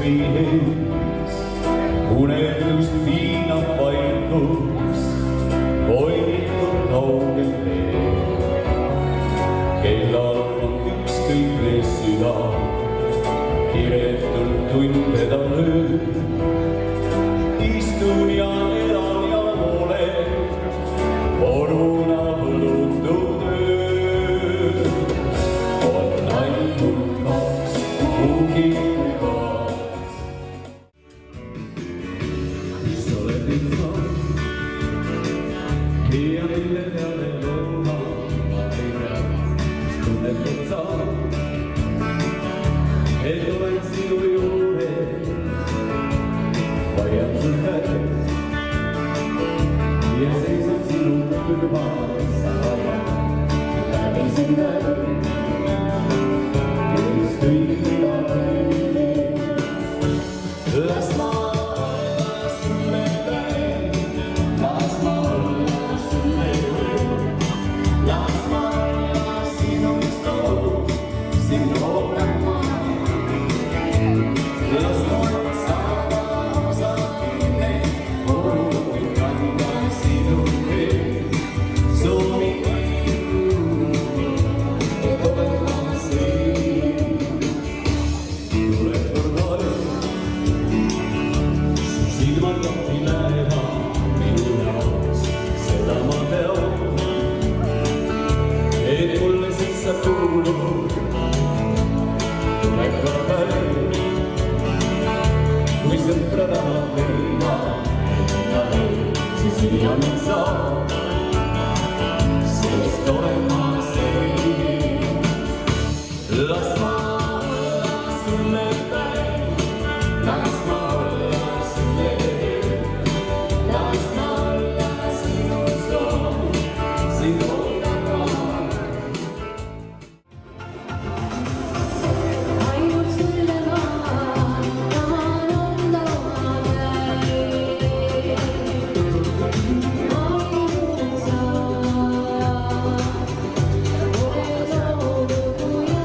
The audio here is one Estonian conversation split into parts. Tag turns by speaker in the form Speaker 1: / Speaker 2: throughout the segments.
Speaker 1: Eesti ees, unelust piinab vaikus, hoitud kaugel teel. Kellal on ükskõikne süda, kiretult tunde ta lööb. Istun ja elan ja olen, oruna võlutud öö. On ainult kaks kuugile kaas. Mis oled nüüd sa, ja mille peale looma ma ei tea, mis tunnetad sa, et olen sinu juures, vaian sul käes ja seisab sinu kõrval sa läbi sinna. Ükskõik mida teed, las ma olla sulle päev, las ma olla sulle öö, las ma olla sinust toog, sind ootan ma. Las ma saada osa kinni, kuid kanda sinu veel, soovin elu, et olen ma siin. Tuleb kõrval, silmad lahti lähevad minu jaoks, seda ma tean, et mulle siis sa kuulud. Tuleb ka päev, kui sõpra tahab leida, siis viia mind saab, sest olen ma siin. Las ma olla sulle päev, las ma olla sulle öö, las ma olla sinust toog, sind ootan ma.
Speaker 2: Ainult sulle ma tahan anda oma käe. Ainult sa oled looduja.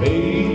Speaker 1: baby.